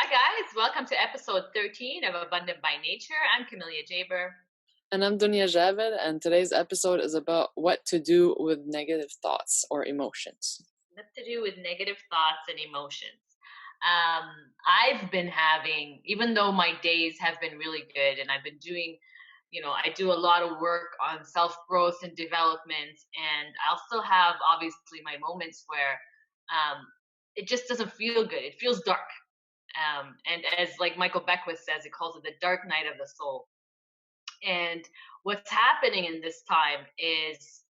guys. Welcome to episode 13 of Abundant by Nature. I'm Camelia Jaber. And I'm Dunya Javed, and today's episode is about what to do with negative thoughts or emotions. What to do with negative thoughts and emotions. I've been having, even though my days have been really good and I've been doing, I do a lot of work on self growth and development, and I'll still have obviously my moments where it just doesn't feel good. It feels dark. And as like Michael Beckwith says, he calls it the dark night of the soul. And what's happening in this time is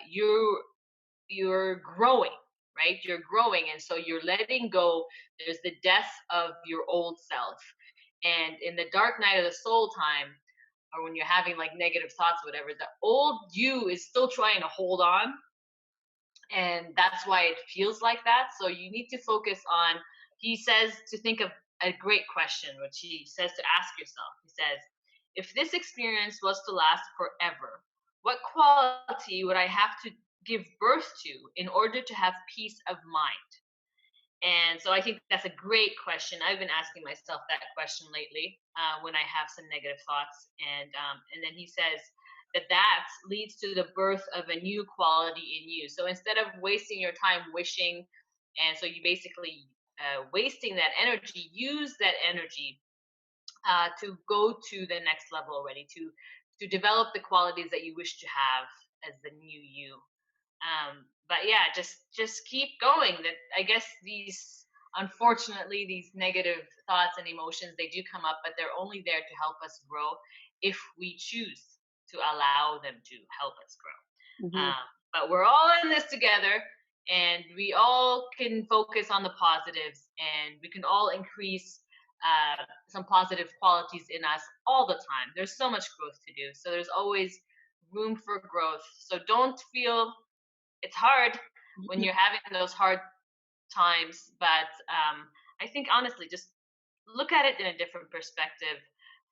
you're growing, right? You're growing, and so you're letting go. There's the death of your old self, and in the dark night of the soul time, or when you're having like negative thoughts, whatever, the old you is still trying to hold on, and that's why it feels like that. So you need to focus on. He says to think of a great question, which he says to ask yourself. He says, if this experience was to last forever, what quality would I have to give birth to in order to have peace of mind? And so I think that's a great question. I've been asking myself that question lately when I have some negative thoughts. And then he says that leads to the birth of a new quality in you. So instead of wasting your time wishing, and so you basically wasting that energy, use that energy to go to the next level already, to develop the qualities that you wish to have as the new you. But yeah, just keep going. That I guess unfortunately these negative thoughts and emotions, they do come up, but they're only there to help us grow if we choose to allow them to help us grow. Mm-hmm. But we're all in this together, and we all can focus on the positives, and we can all increase some positive qualities in us all the time. There's so much growth to do, so there's always room for growth. So don't feel it's hard when you're having those hard times, but I think honestly, just look at it in a different perspective.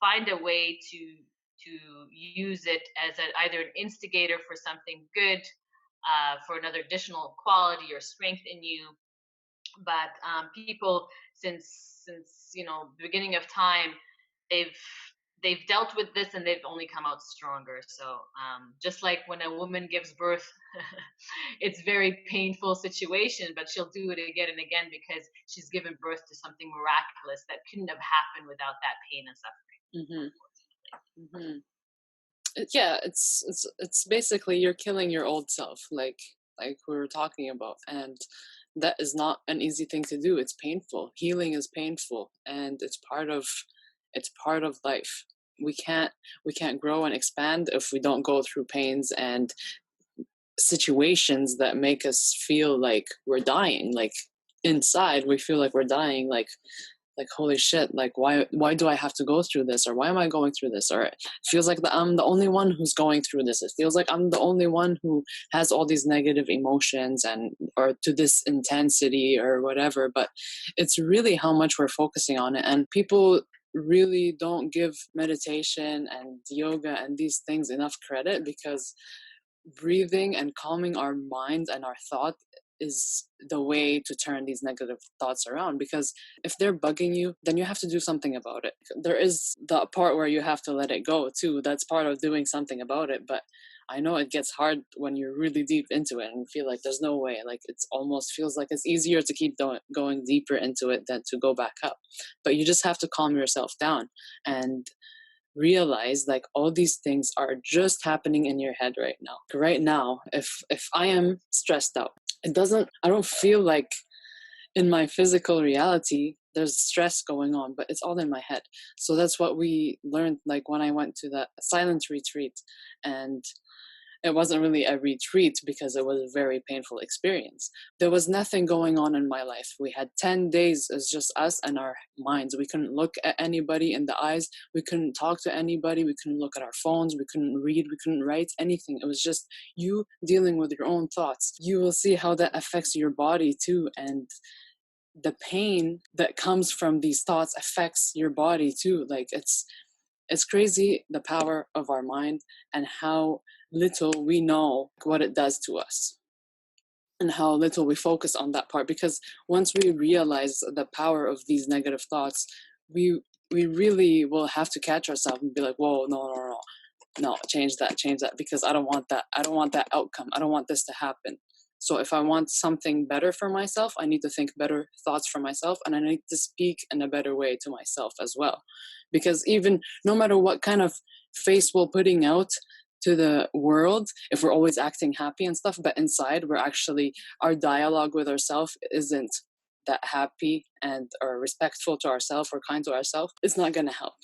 Find a way to use it as either an instigator for something good, for another additional quality or strength in you. But people, since the beginning of time, they've dealt with this, and they've only come out stronger. So just like when a woman gives birth, it's very painful situation, but she'll do it again and again because she's given birth to something miraculous that couldn't have happened without that pain and suffering. Mm-hmm. Mm-hmm. Yeah, it's basically you're killing your old self, like we were talking about, and that is not an easy thing to do. It's painful. Healing is painful, and it's part of life. We can't grow and expand if we don't go through pains and situations that make us feel like we're dying. Like inside, we feel like we're dying. Like holy shit, like why do I have to go through this, or why am I going through this, or it feels like I'm the only one who's going through this, it feels like I'm the only one who has all these negative emotions and or to this intensity or whatever. But it's really how much we're focusing on it, and people really don't give meditation and yoga and these things enough credit, because breathing and calming our mind and our thought is the way to turn these negative thoughts around. Because if they're bugging you, then you have to do something about it. There is the part where you have to let it go too. That's part of doing something about it. But I know it gets hard when you're really deep into it and feel like there's no way. Like it's almost feels like it's easier to keep going deeper into it than to go back up. But you just have to calm yourself down and realize like all these things are just happening in your head right now. If I am stressed out, I don't feel like in my physical reality there's stress going on, but it's all in my head. So that's what we learned, like when I went to that silent retreat. And it wasn't really a retreat because it was a very painful experience. There was nothing going on in my life. We had 10 days as just us and our minds. We couldn't look at anybody in the eyes. We couldn't talk to anybody. We couldn't look at our phones. We couldn't read. We couldn't write anything. It was just you dealing with your own thoughts. You will see how that affects your body too. And the pain that comes from these thoughts affects your body too. Like it's crazy, the power of our mind and how little we know what it does to us. and how little we focus on that part. Because once we realize the power of these negative thoughts, we really will have to catch ourselves and be like, whoa, no, change that, because I don't want that. I don't want that outcome. I don't want this to happen. So if I want something better for myself, I need to think better thoughts for myself, and I need to speak in a better way to myself as well. Because even no matter what kind of face we're putting out to the world, if we're always acting happy and stuff, but inside we're actually, our dialogue with ourselves isn't that happy and or respectful to ourselves or kind to ourselves, it's not going to help.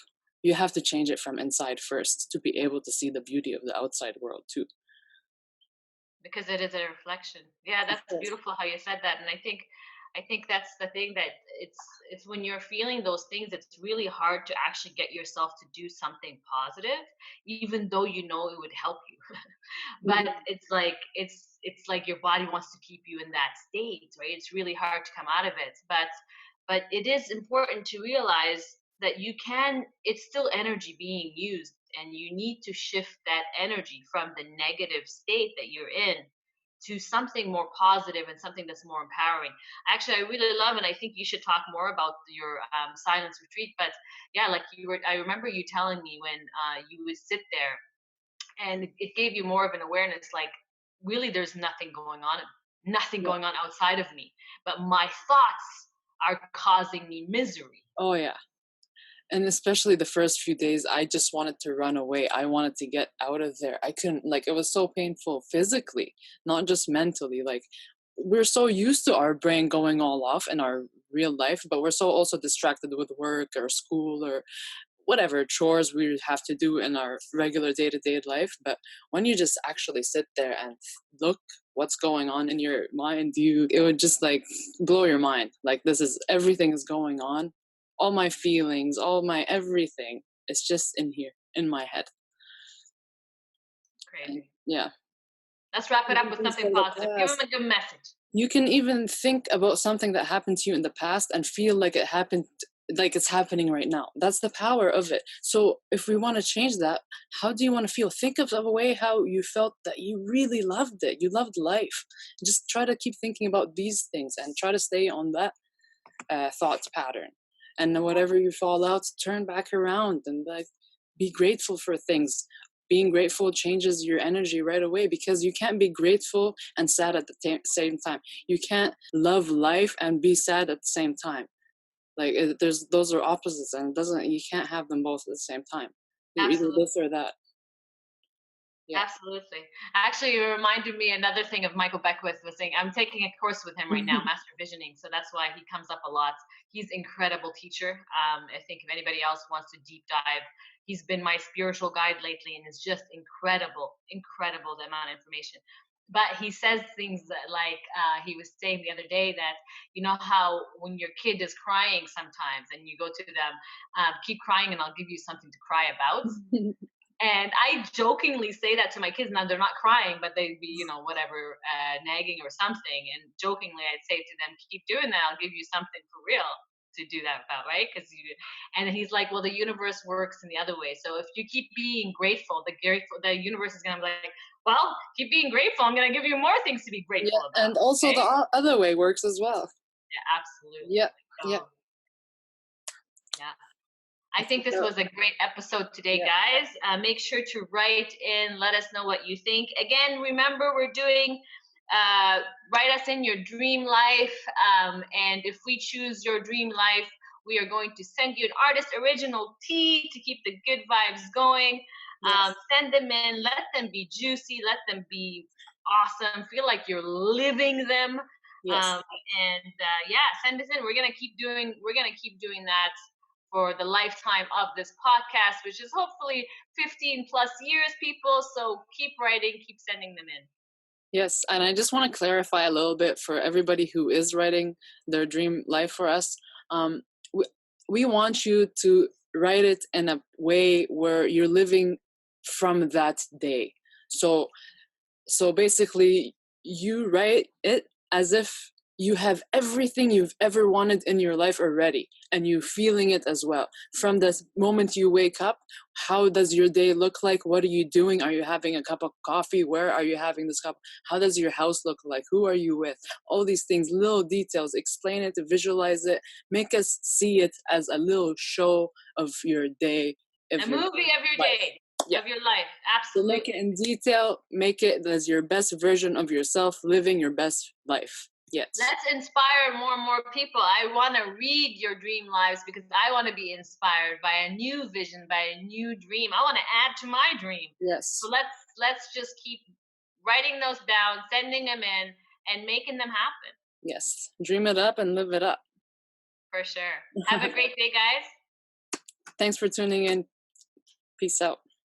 You have to change it from inside first to be able to see the beauty of the outside world too. Because it is a reflection. Yeah, Of that's course. beautiful how you said that. And I think that's the thing, that it's when you're feeling those things, it's really hard to actually get yourself to do something positive, even though you know it would help you. But Mhm. it's like your body wants to keep you in that state, right? It's really hard to come out of it. But it is important to realize that you can, it's still energy being used, and you need to shift that energy from the negative state that you're in to something more positive and something that's more empowering. Actually, I really love, and I think you should talk more about your silence retreat. But yeah, like I remember you telling me when you would sit there, and it gave you more of an awareness, like really there's nothing Yeah. going on outside of me, but my thoughts are causing me misery. Oh yeah. And especially the first few days, I just wanted to run away. I wanted to get out of there. I couldn't, like, it was so painful physically, not just mentally. Like, we're so used to our brain going all off in our real life, but we're so also distracted with work or school or whatever chores we have to do in our regular day-to-day life. But when you just actually sit there and look what's going on in your mind, you, it would just like blow your mind. Like, this is, everything is going on, all my feelings, all my everything, it's just in here in my head. And Crazy. yeah, Let's wrap it up even with things something from the positive. Give them past, a good message. you can even think about something that happened to you in the past and feel like it happened, like it's happening right now. That's the power of it. So if we want to change that, how do you want to feel? Think of a way how you felt that you really loved it, you loved life. Just try to keep thinking about these things and try to stay on that thought pattern. And then whatever you fall out, turn back around and like be grateful for things. Being grateful changes your energy right away, because you can't be grateful and sad at the same time. You can't love life and be sad at the same time. Like there's, those are opposites, and it doesn't, you can't have them both at the same time. You're either Absolutely. this or that. Yeah. Absolutely. Actually, you reminded me another thing of Michael Beckwith was saying. I'm taking a course with him right now, Master Visioning. So that's why he comes up a lot. He's incredible teacher. I think if anybody else wants to deep dive, he's been my spiritual guide lately, and it's just incredible, incredible the amount of information. But he says things that, like he was saying the other day, that you know how when your kid is crying sometimes, and you go to them, keep crying, and I'll give you something to cry about. And I jokingly say that to my kids. Now they're not crying, but they'd be, whatever, nagging or something. And jokingly, I'd say to them, "Keep doing that. I'll give you something for real to do that about, right?" Because you. And he's like, "Well, the universe works in the other way. So if you keep being grateful, the universe is gonna be like, well, keep being grateful. I'm gonna give you more things to be Yeah, grateful about." and also the Okay? other way works as well. Yeah, absolutely. Yeah, yeah. So yeah. I think this was a great episode today, Yeah. guys. Make sure to write in, let us know what you think. Again, remember, we're doing write us in your dream life. And if we choose your dream life, we are going to send you an artist original tee to keep the good vibes going. Yes. Send them in, let them be juicy, let them be awesome. Feel like you're living them. Yes. Um, and yeah, send us in. We're gonna keep doing that for the lifetime of this podcast, which is hopefully 15 plus years, people. So keep writing, keep sending them in. Yes, and I just want to clarify a little bit for everybody who is writing their dream life for us. Um, we, we want you to write it in a way where you're living from that day. So, so basically, you write it as if you have everything you've ever wanted in your life already, and you feeling it as well. From the moment you wake up, how does your day look like? What are you doing? Are you having a cup of coffee? Where are you having this cup? How does your house look like? Who are you with? All these things, little details, explain it, visualize it, make us see it as a little show of your day, of A your movie of your life. day, Yeah. of your life. So make it Absolutely. in detail, make it as your best version of yourself, living your best life. Yes. Let's inspire more and more people. I want to read your dream lives because I want to be inspired by a new vision, by a new dream. I want to add to my dream. So Yes. let's just keep writing those down, sending them in, and making them happen Yes. Dream it up and live it up. for sure. Have a great day, guys. Thanks for tuning in. Peace out.